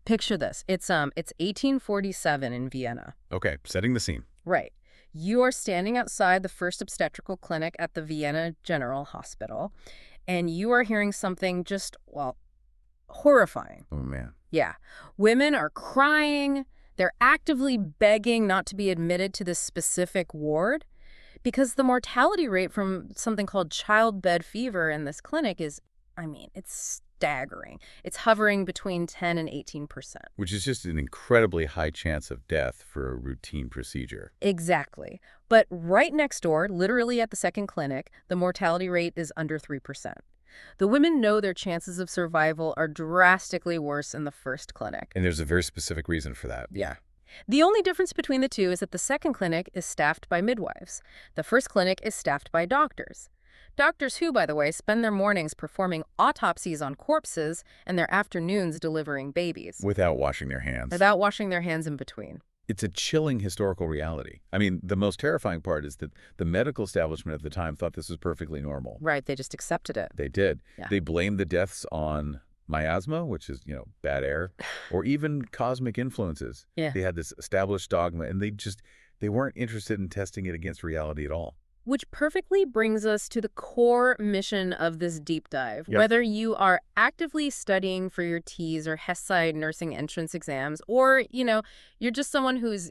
Picture this. It's 1847 in Vienna. Okay, setting the scene. Right. You are standing outside the first obstetrical clinic at the Vienna General Hospital, and you are hearing something just, well, horrifying. Oh, man. Yeah. Women are crying. They're actively begging not to be admitted to this specific ward because the mortality rate from something called childbed fever in this clinic is, it's staggering. It's hovering between 10 and 18%. Which is just an incredibly high chance of death for a routine procedure. Exactly. But right next door, literally at the second clinic, the mortality rate is under 3%. The women know their chances of survival are drastically worse in the first clinic. And there's a very specific reason for that. Yeah. The only difference between the two is that the second clinic is staffed by midwives. The first clinic is staffed by doctors. Doctors who, by the way, spend their mornings performing autopsies on corpses and their afternoons delivering babies. Without washing their hands. Without washing their hands in between. It's a chilling historical reality. The most terrifying part is that the medical establishment at the time thought this was perfectly normal. Right, they just accepted it. They did. Yeah. They blamed the deaths on miasma, which is, bad air, or even cosmic influences. Yeah. They had this established dogma, and they weren't interested in testing it against reality at all. Which perfectly brings us to the core mission of this deep dive. Yep. Whether you are actively studying for your TEAS or HESI nursing entrance exams, or, you're just someone who's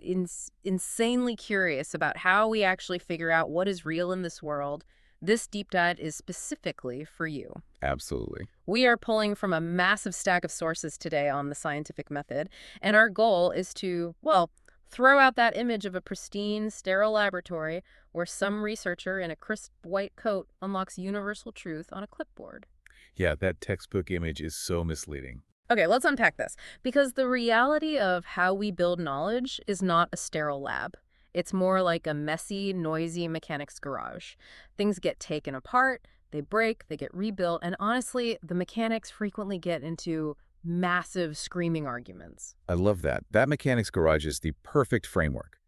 insanely curious about how we actually figure out what is real in this world, this deep dive is specifically for you. Absolutely. We are pulling from a massive stack of sources today on the scientific method, and our goal is to, throw out that image of a pristine, sterile laboratory where some researcher in a crisp white coat unlocks universal truth on a clipboard. Yeah, that textbook image is so misleading. Okay, let's unpack this. Because the reality of how we build knowledge is not a sterile lab. It's more like a messy, noisy mechanics garage. Things get taken apart, they break, they get rebuilt, and honestly, the mechanics frequently get into massive screaming arguments. I love that. That mechanics garage is the perfect framework.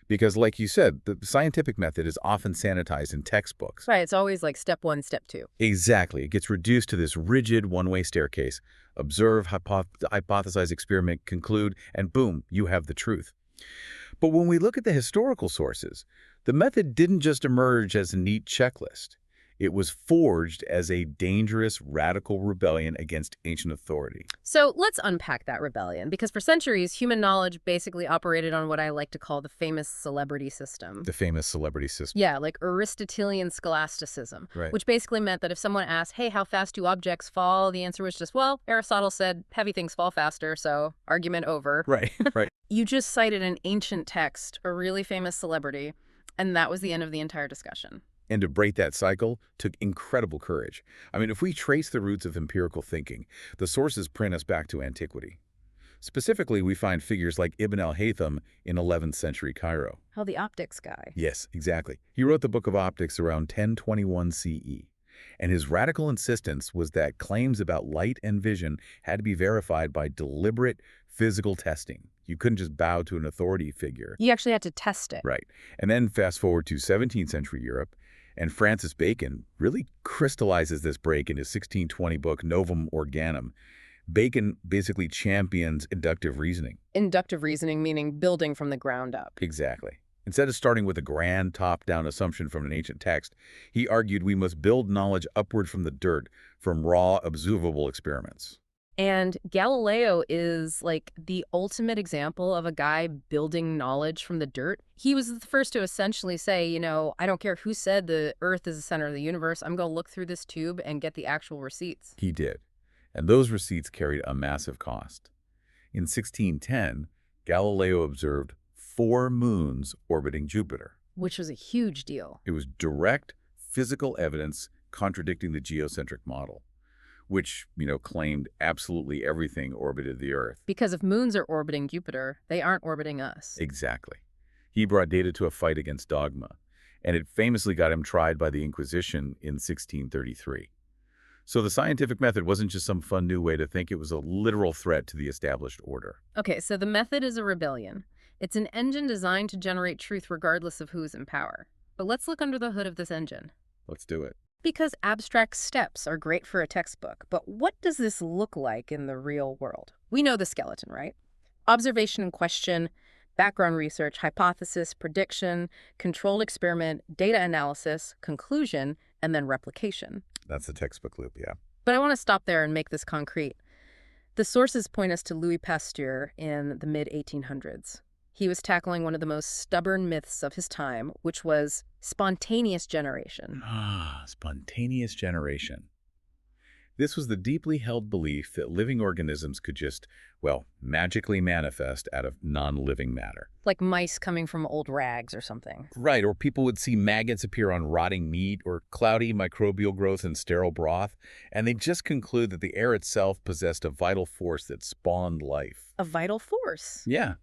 Because like you said, the scientific method is often sanitized in textbooks. Right, it's always like step 1, step 2. Exactly. It gets reduced to this rigid one-way staircase. Observe, hypothesize, experiment, conclude, and boom, you have the truth. But when we look at the historical sources, the method didn't just emerge as a neat checklist. It was forged as a dangerous, radical rebellion against ancient authority. So let's unpack that rebellion, because for centuries, human knowledge basically operated on what I like to call the famous celebrity system. The famous celebrity system. Yeah, like Aristotelian scholasticism, Right. which basically meant that if someone asked, hey, how fast do objects fall? The answer was just, well, Aristotle said heavy things fall faster, so argument over. Right, right. You just cited an ancient text, a really famous celebrity, and that was the end of the entire discussion. And to break that cycle took incredible courage. If we trace the roots of empirical thinking, the sources print us back to antiquity. Specifically, we find figures like Ibn al-Haytham in 11th century Cairo. Oh, the optics guy. Yes, exactly. He wrote the Book of Optics around 1021 CE. And his radical insistence was that claims about light and vision had to be verified by deliberate physical testing. You couldn't just bow to an authority figure. You actually had to test it. Right. And then fast forward to 17th century Europe, and Francis Bacon really crystallizes this break in his 1620 book, Novum Organum. Bacon basically champions inductive reasoning. Inductive reasoning meaning building from the ground up. Exactly. Instead of starting with a grand top-down assumption from an ancient text, he argued we must build knowledge upward from the dirt, from raw, observable experiments. And Galileo is like the ultimate example of a guy building knowledge from the dirt. He was the first to essentially say, I don't care who said the Earth is the center of the universe. I'm going to look through this tube and get the actual receipts. He did. And those receipts carried a massive cost. In 1610, Galileo observed 4 moons orbiting Jupiter. Which was a huge deal. It was direct physical evidence contradicting the geocentric model, which, claimed absolutely everything orbited the Earth. Because if moons are orbiting Jupiter, they aren't orbiting us. Exactly. He brought data to a fight against dogma, and it famously got him tried by the Inquisition in 1633. So the scientific method wasn't just some fun new way to think, it was a literal threat to the established order. Okay, so the method is a rebellion. It's an engine designed to generate truth regardless of who's in power. But let's look under the hood of this engine. Let's do it. Because abstract steps are great for a textbook, but what does this look like in the real world? We know the skeleton, right? Observation and question, background research, hypothesis, prediction, controlled experiment, data analysis, conclusion, and then replication. That's the textbook loop, yeah. But I want to stop there and make this concrete. The sources point us to Louis Pasteur in the mid-1800s. He was tackling one of the most stubborn myths of his time, which was spontaneous generation. Ah, spontaneous generation. This was the deeply held belief that living organisms could just, well, magically manifest out of non-living matter. Like mice coming from old rags or something. Right, or people would see maggots appear on rotting meat or cloudy microbial growth in sterile broth, and they'd just conclude that the air itself possessed a vital force that spawned life. A vital force. Yeah,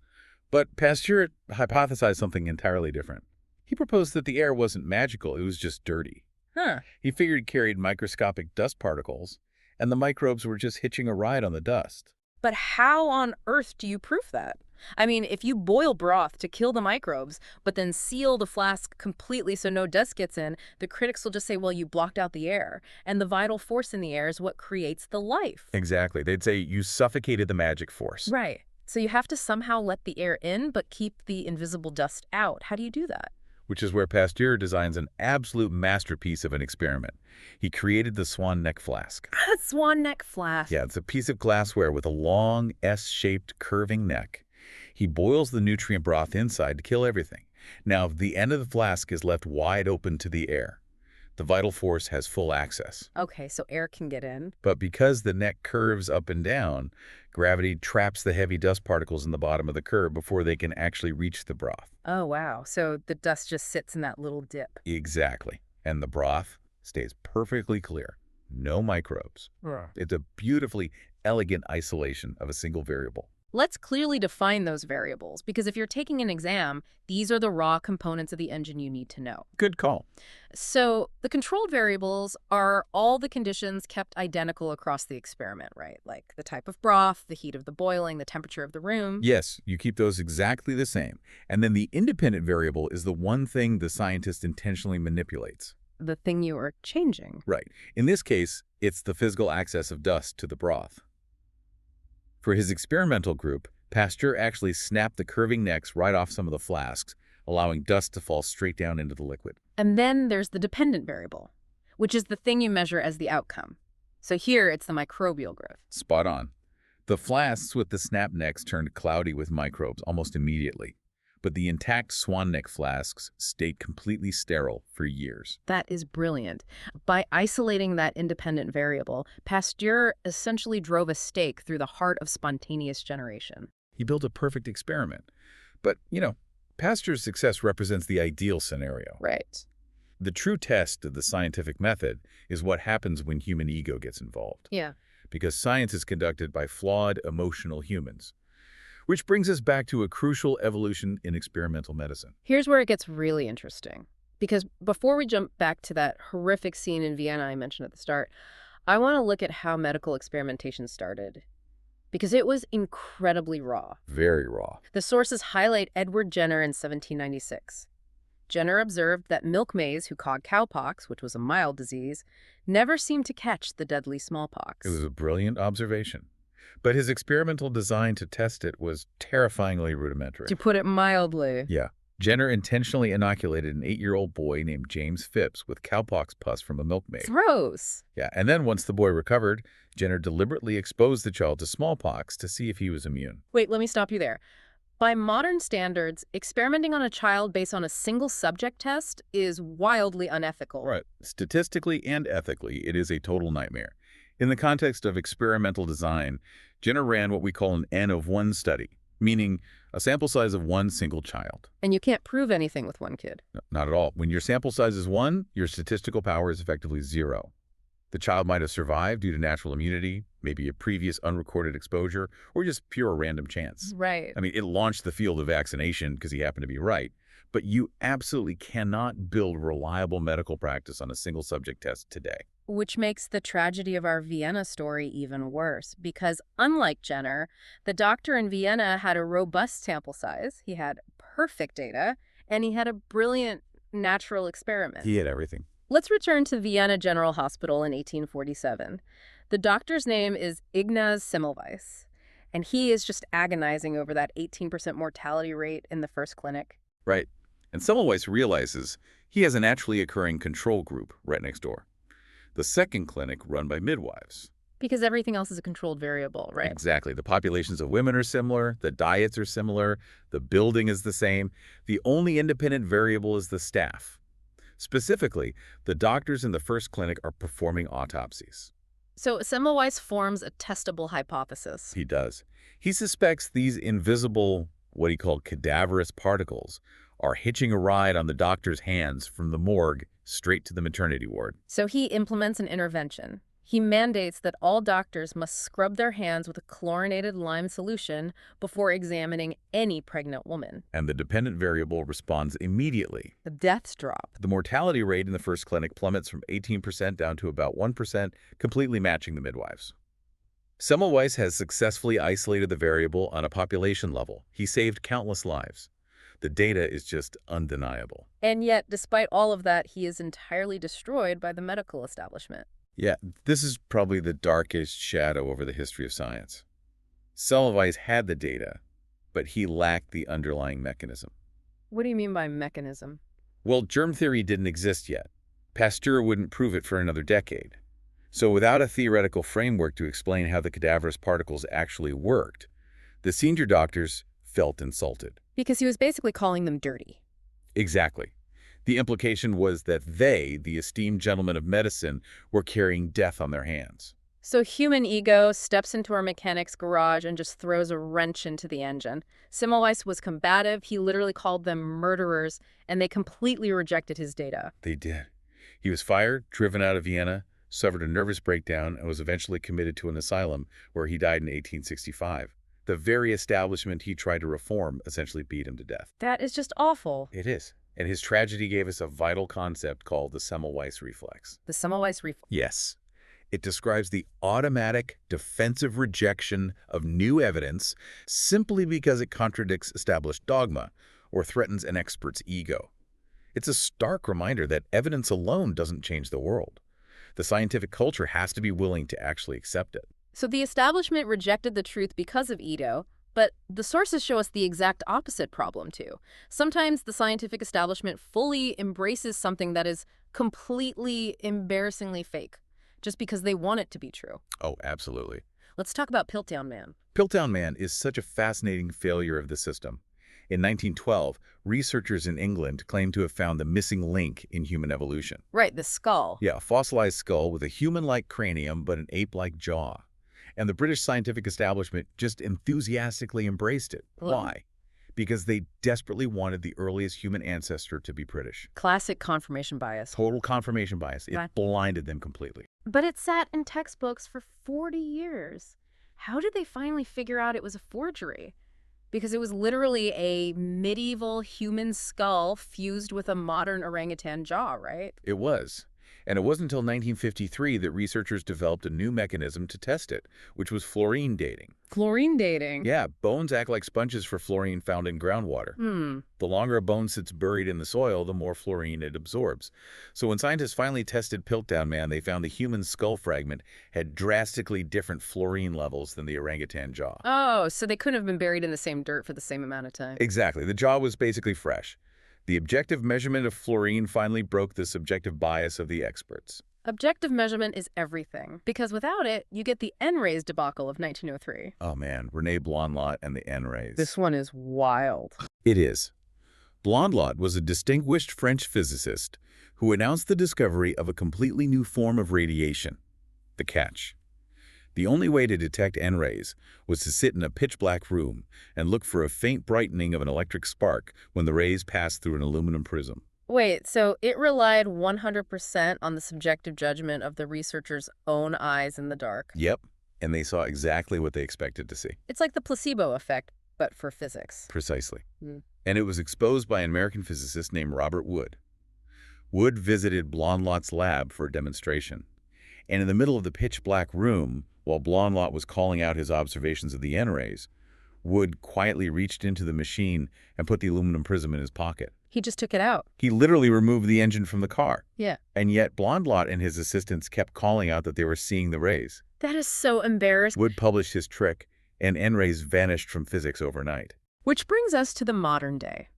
but Pasteur hypothesized something entirely different. He proposed that the air wasn't magical, it was just dirty. Huh. He figured it carried microscopic dust particles, and the microbes were just hitching a ride on the dust. But how on earth do you prove that? I mean, if you boil broth to kill the microbes, but then seal the flask completely so no dust gets in, the critics will just say, well, you blocked out the air. And the vital force in the air is what creates the life. Exactly. They'd say you suffocated the magic force. Right. So you have to somehow let the air in, but keep the invisible dust out. How do you do that? Which is where Pasteur designs an absolute masterpiece of an experiment. He created the swan neck flask. Swan neck flask. Yeah, it's a piece of glassware with a long S-shaped curving neck. He boils the nutrient broth inside to kill everything. Now, the end of the flask is left wide open to the air. The vital force has full access. Okay, so air can get in. But because the neck curves up and down, gravity traps the heavy dust particles in the bottom of the curve before they can actually reach the broth. Oh, wow. So the dust just sits in that little dip. Exactly. And the broth stays perfectly clear. No microbes. It's a beautifully elegant isolation of a single variable. Let's clearly define those variables, because if you're taking an exam, these are the raw components of the engine you need to know. Good call. So the controlled variables are all the conditions kept identical across the experiment, right? Like the type of broth, the heat of the boiling, the temperature of the room. Yes, you keep those exactly the same. And then the independent variable is the one thing the scientist intentionally manipulates. The thing you are changing. Right. In this case, it's the physical access of dust to the broth. For his experimental group, Pasteur actually snapped the curving necks right off some of the flasks, allowing dust to fall straight down into the liquid. And then there's the dependent variable, which is the thing you measure as the outcome. So here, it's the microbial growth. Spot on. The flasks with the snap necks turned cloudy with microbes almost immediately, but the intact swan neck flasks stayed completely sterile for years. That is brilliant. By isolating that independent variable, Pasteur essentially drove a stake through the heart of spontaneous generation. He built a perfect experiment. But, Pasteur's success represents the ideal scenario. Right. The true test of the scientific method is what happens when human ego gets involved. Yeah. Because science is conducted by flawed, emotional humans. Which brings us back to a crucial evolution in experimental medicine. Here's where it gets really interesting. Because before we jump back to that horrific scene in Vienna I mentioned at the start, I want to look at how medical experimentation started. Because it was incredibly raw. Very raw. The sources highlight Edward Jenner in 1796. Jenner observed that milk maize who caught cowpox, which was a mild disease, never seemed to catch the deadly smallpox. It was a brilliant observation. But his experimental design to test it was terrifyingly rudimentary. To put it mildly. Yeah. Jenner intentionally inoculated an 8-year-old boy named James Phipps with cowpox pus from a milkmaid. Gross. Yeah, and then once the boy recovered, Jenner deliberately exposed the child to smallpox to see if he was immune. Wait, let me stop you there. By modern standards, experimenting on a child based on a single subject test is wildly unethical. Right. Statistically and ethically, it is a total nightmare. In the context of experimental design, Jenner ran what we call an N of 1 study, meaning a sample size of one single child. And you can't prove anything with one kid. No, not at all. When your sample size is 1, your statistical power is effectively 0. The child might have survived due to natural immunity, maybe a previous unrecorded exposure, or just pure random chance. Right. I mean, it launched the field of vaccination because he happened to be right. But you absolutely cannot build reliable medical practice on a single subject test today. Which makes the tragedy of our Vienna story even worse, because unlike Jenner, the doctor in Vienna had a robust sample size, he had perfect data, and he had a brilliant natural experiment. He had everything. Let's return to Vienna General Hospital in 1847. The doctor's name is Ignaz Semmelweis, and he is just agonizing over that 18% mortality rate in the first clinic. Right. And Semmelweis realizes he has a naturally occurring control group right next door. The second clinic run by midwives. Because everything else is a controlled variable, right? Exactly. The populations of women are similar, the diets are similar, the building is the same. The only independent variable is the staff. Specifically, the doctors in the first clinic are performing autopsies. So Semmelweis forms a testable hypothesis. He does. He suspects these invisible, what he called cadaverous particles, are hitching a ride on the doctor's hands from the morgue straight to the maternity ward. So he implements an intervention. He mandates that all doctors must scrub their hands with a chlorinated lime solution before examining any pregnant woman. And the dependent variable responds immediately. The deaths drop. The mortality rate in the first clinic plummets from 18% down to about 1%, completely matching the midwives. Semmelweis has successfully isolated the variable on a population level. He saved countless lives. The data is just undeniable. And yet, despite all of that, he is entirely destroyed by the medical establishment. Yeah, this is probably the darkest shadow over the history of science. Semmelweis had the data, but he lacked the underlying mechanism. What do you mean by mechanism? Well, germ theory didn't exist yet. Pasteur wouldn't prove it for another decade. So without a theoretical framework to explain how the cadaverous particles actually worked, the senior doctors felt insulted. Because he was basically calling them dirty. Exactly. The implication was that they, the esteemed gentlemen of medicine, were carrying death on their hands. So human ego steps into our mechanic's garage and just throws a wrench into the engine. Semmelweis was combative. He literally called them murderers, and they completely rejected his data. They did. He was fired, driven out of Vienna, suffered a nervous breakdown, and was eventually committed to an asylum where he died in 1865. The very establishment he tried to reform essentially beat him to death. That is just awful. It is. And his tragedy gave us a vital concept called the Semmelweis reflex. The Semmelweis reflex. Yes. It describes the automatic defensive rejection of new evidence simply because it contradicts established dogma or threatens an expert's ego. It's a stark reminder that evidence alone doesn't change the world. The scientific culture has to be willing to actually accept it. So the establishment rejected the truth because of ego, but the sources show us the exact opposite problem, too. Sometimes the scientific establishment fully embraces something that is completely embarrassingly fake, just because they want it to be true. Oh, absolutely. Let's talk about Piltdown Man. Piltdown Man is such a fascinating failure of the system. In 1912, researchers in England claimed to have found the missing link in human evolution. Right, the skull. Yeah, a fossilized skull with a human-like cranium but an ape-like jaw. And the British scientific establishment just enthusiastically embraced it. Why? Because they desperately wanted the earliest human ancestor to be British. Classic confirmation bias. Total confirmation bias. It blinded them completely. But it sat in textbooks for 40 years. How did they finally figure out it was a forgery? Because it was literally a medieval human skull fused with a modern orangutan jaw, right? It was. And it wasn't until 1953 that researchers developed a new mechanism to test it, which was fluorine dating. Fluorine dating? Yeah, bones act like sponges for fluorine found in groundwater. The longer a bone sits buried in the soil, the more fluorine it absorbs. So when scientists finally tested Piltdown Man, they found the human skull fragment had drastically different fluorine levels than the orangutan jaw. Oh, so they couldn't have been buried in the same dirt for the same amount of time. Exactly. The jaw was basically fresh. The objective measurement of fluorine finally broke the subjective bias of the experts. Objective measurement is everything, because without it, you get the N-rays debacle of 1903. Oh man, René Blondlot and the N-rays. This one is wild. It is. Blondlot was a distinguished French physicist who announced the discovery of a completely new form of radiation. The catch. The only way to detect N-rays was to sit in a pitch-black room and look for a faint brightening of an electric spark when the rays passed through an aluminum prism. Wait, so it relied 100% on the subjective judgment of the researcher's own eyes in the dark? Yep, and they saw exactly what they expected to see. It's like the placebo effect, but for physics. Precisely. And it was exposed by an American physicist named Robert Wood. Wood visited Blondlot's lab for a demonstration. And in the middle of the pitch-black room, while Blondlot was calling out his observations of the N-rays, Wood quietly reached into the machine and put the aluminum prism in his pocket. He just took it out. He literally removed the engine from the car. Yeah. And yet Blondlot and his assistants kept calling out that they were seeing the rays. That is so embarrassing. Wood published his trick, and N-rays vanished from physics overnight. Which brings us to the modern day.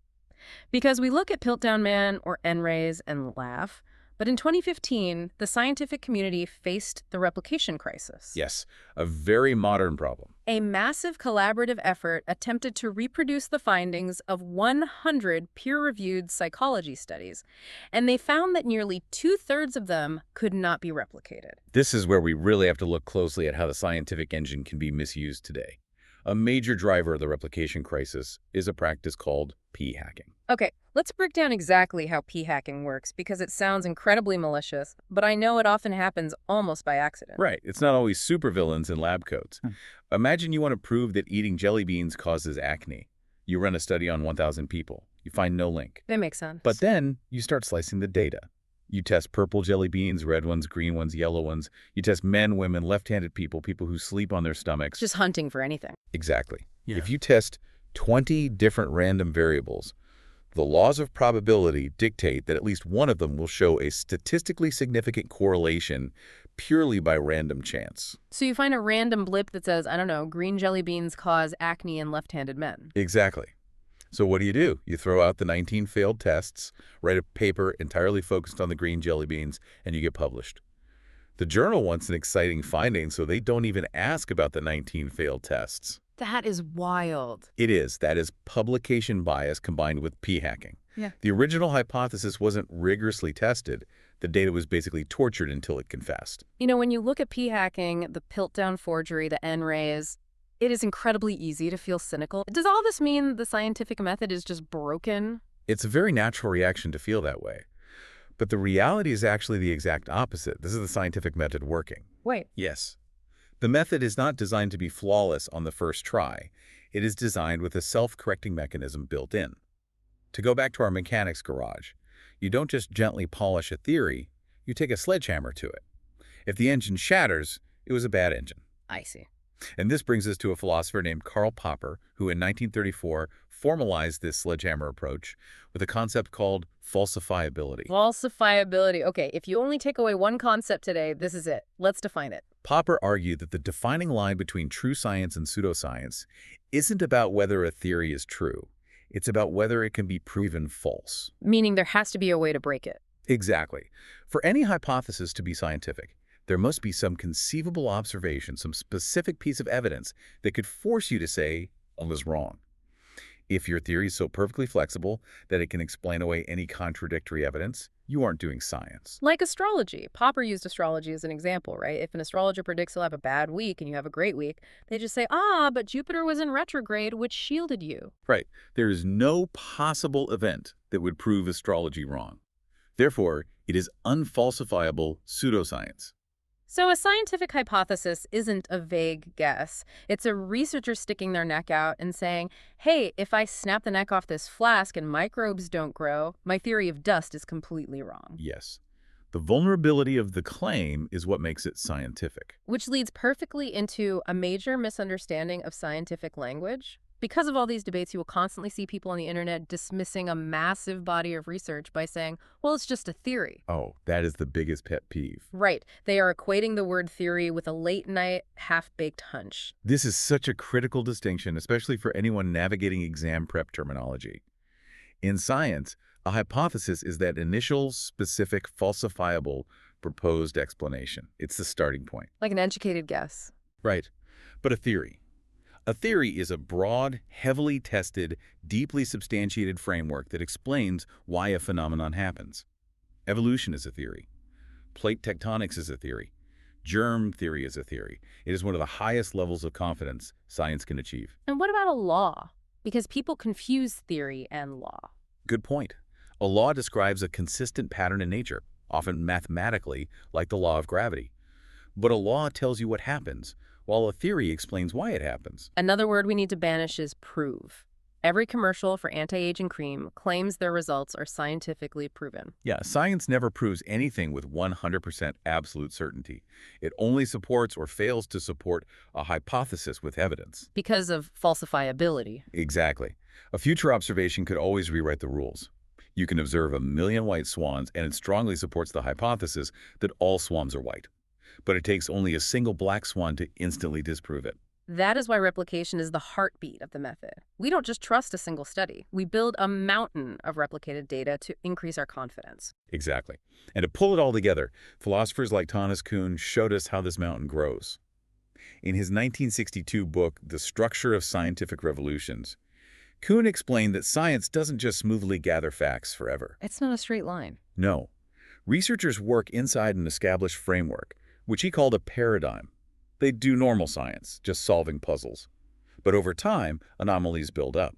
Because we look at Piltdown Man or N-rays and laugh, but in 2015, the scientific community faced the replication crisis. Yes, a very modern problem. A massive collaborative effort attempted to reproduce the findings of 100 peer-reviewed psychology studies, and they found that nearly 2/3 of them could not be replicated. This is where we really have to look closely at how the scientific engine can be misused today. A major driver of the replication crisis is a practice called p-hacking. Okay, let's break down exactly how p-hacking works, because it sounds incredibly malicious, but I know it often happens almost by accident. Right. It's not always supervillains in lab coats. Imagine you want to prove that eating jelly beans causes acne. You run a study on 1,000 people. You find no link. That makes sense. But then you start slicing the data. You test purple jelly beans, red ones, green ones, yellow ones. You test men, women, left-handed people, people who sleep on their stomachs. Just hunting for anything. Exactly. Yeah. If you test 20 different random variables, the laws of probability dictate that at least one of them will show a statistically significant correlation purely by random chance. So you find a random blip that says, I don't know, green jelly beans cause acne in left-handed men. Exactly. So what do? You throw out the 19 failed tests, write a paper entirely focused on the green jelly beans, and you get published. The journal wants an exciting finding, so they don't even ask about the 19 failed tests. That is wild. It is. That is publication bias combined with p-hacking. Yeah. The original hypothesis wasn't rigorously tested. The data was basically tortured until it confessed. You know, when you look at p-hacking, the Piltdown forgery, the N-rays, it is incredibly easy to feel cynical. Does all this mean the scientific method is just broken? It's a very natural reaction to feel that way. But the reality is actually the exact opposite. This is the scientific method working. Wait. Yes. The method is not designed to be flawless on the first try. It is designed with a self-correcting mechanism built in. To go back to our mechanics garage, you don't just gently polish a theory, you take a sledgehammer to it. If the engine shatters, it was a bad engine. I see. And this brings us to a philosopher named Karl Popper, who in 1934 formalized this sledgehammer approach with a concept called falsifiability. Falsifiability. Okay, if you only take away one concept today, this is it. Let's define it. Popper argued that the defining line between true science and pseudoscience isn't about whether a theory is true. It's about whether it can be proven false. Meaning there has to be a way to break it. Exactly. For any hypothesis to be scientific, there must be some conceivable observation, some specific piece of evidence that could force you to say, I was wrong. If your theory is so perfectly flexible that it can explain away any contradictory evidence, you aren't doing science. Like astrology. Popper used astrology as an example, right? If an astrologer predicts you'll have a bad week and you have a great week, they just say, but Jupiter was in retrograde, which shielded you. Right. There is no possible event that would prove astrology wrong. Therefore, it is unfalsifiable pseudoscience. So a scientific hypothesis isn't a vague guess. It's a researcher sticking their neck out and saying, hey, if I snap the neck off this flask and microbes don't grow, my theory of dust is completely wrong. Yes. The vulnerability of the claim is what makes it scientific. Which leads perfectly into a major misunderstanding of scientific language. Because of all these debates, you will constantly see people on the internet dismissing a massive body of research by saying, well, it's just a theory. Oh, that is the biggest pet peeve. Right. They are equating the word theory with a late-night, half-baked hunch. This is such a critical distinction, especially for anyone navigating exam prep terminology. In science, a hypothesis is that initial, specific, falsifiable, proposed explanation. It's the starting point. Like an educated guess. Right. But a theory. A theory is a broad, heavily tested, deeply substantiated framework that explains why a phenomenon happens. Evolution is a theory. Plate tectonics is a theory. Germ theory is a theory. It is one of the highest levels of confidence science can achieve. And what about a law? Because people confuse theory and law. Good point. A law describes a consistent pattern in nature, often mathematically, like the law of gravity. But a law tells you what happens, while a theory explains why it happens. Another word we need to banish is prove. Every commercial for anti-aging cream claims their results are scientifically proven. Yeah, science never proves anything with 100% absolute certainty. It only supports or fails to support a hypothesis with evidence. Because of falsifiability. Exactly. A future observation could always rewrite the rules. You can observe 1 million white swans, and it strongly supports the hypothesis that all swans are white. But it takes only a single black swan to instantly disprove it. That is why replication is the heartbeat of the method. We don't just trust a single study. We build a mountain of replicated data to increase our confidence. Exactly. And to pull it all together, philosophers like Thomas Kuhn showed us how this mountain grows. In his 1962 book, The Structure of Scientific Revolutions, Kuhn explained that science doesn't just smoothly gather facts forever. It's not a straight line. No. Researchers work inside an established framework, which he called a paradigm. They do normal science, just solving puzzles. But over time, anomalies build up.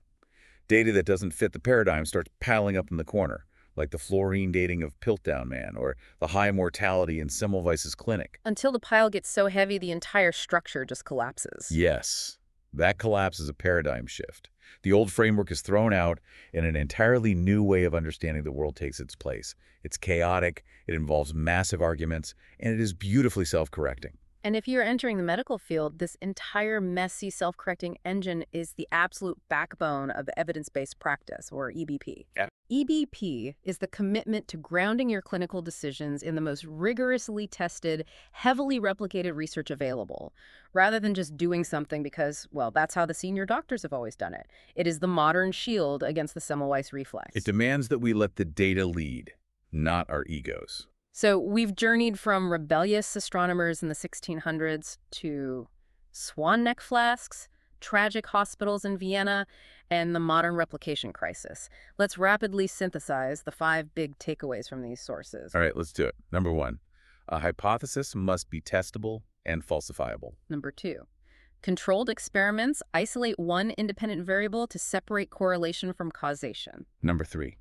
Data that doesn't fit the paradigm starts piling up in the corner, like the fluorine dating of Piltdown Man or the high mortality in Semmelweis's clinic. Until the pile gets so heavy, the entire structure just collapses. Yes, that collapse is a paradigm shift. The old framework is thrown out, and an entirely new way of understanding the world takes its place. It's chaotic, it involves massive arguments, and it is beautifully self-correcting. And if you're entering the medical field, this entire messy self-correcting engine is the absolute backbone of evidence-based practice, or EBP. Yeah. EBP is the commitment to grounding your clinical decisions in the most rigorously tested, heavily replicated research available, rather than just doing something because, well, that's how the senior doctors have always done it. It is the modern shield against the Semmelweis reflex. It demands that we let the data lead, not our egos. So we've journeyed from rebellious astronomers in the 1600s to swan neck flasks, tragic hospitals in Vienna, and the modern replication crisis. Let's rapidly synthesize the 5 big takeaways from these sources. All right, let's do it. Number 1, a hypothesis must be testable and falsifiable. Number 2, controlled experiments isolate one independent variable to separate correlation from causation. Number 3,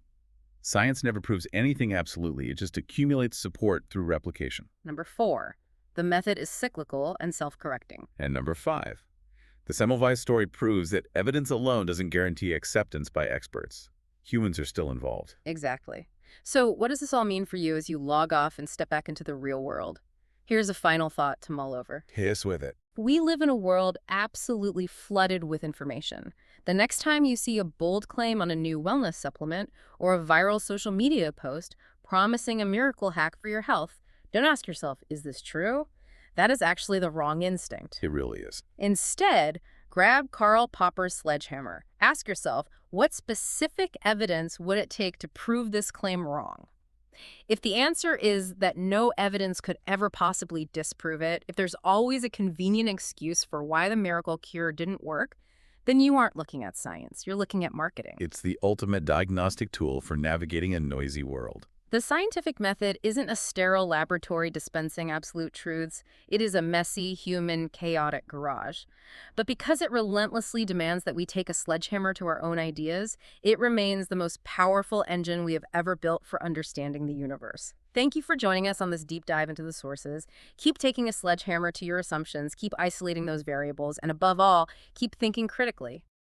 science never proves anything absolutely. It just accumulates support through replication. Number 4, the method is cyclical and self-correcting. And number 5, the Semmelweis story proves that evidence alone doesn't guarantee acceptance by experts. Humans are still involved. Exactly. So what does this all mean for you as you log off and step back into the real world? Here's a final thought to mull over. Hit us with it. We live in a world absolutely flooded with information. The next time you see a bold claim on a new wellness supplement or a viral social media post promising a miracle hack for your health, don't ask yourself, is this true? That is actually the wrong instinct. It really is. Instead, grab Karl Popper's sledgehammer. Ask yourself, what specific evidence would it take to prove this claim wrong? If the answer is that no evidence could ever possibly disprove it, if there's always a convenient excuse for why the miracle cure didn't work, then you aren't looking at science. You're looking at marketing. It's the ultimate diagnostic tool for navigating a noisy world. The scientific method isn't a sterile laboratory dispensing absolute truths. It is a messy, human, chaotic garage. But because it relentlessly demands that we take a sledgehammer to our own ideas, it remains the most powerful engine we have ever built for understanding the universe. Thank you for joining us on this deep dive into the sources. Keep taking a sledgehammer to your assumptions, keep isolating those variables, and above all, keep thinking critically.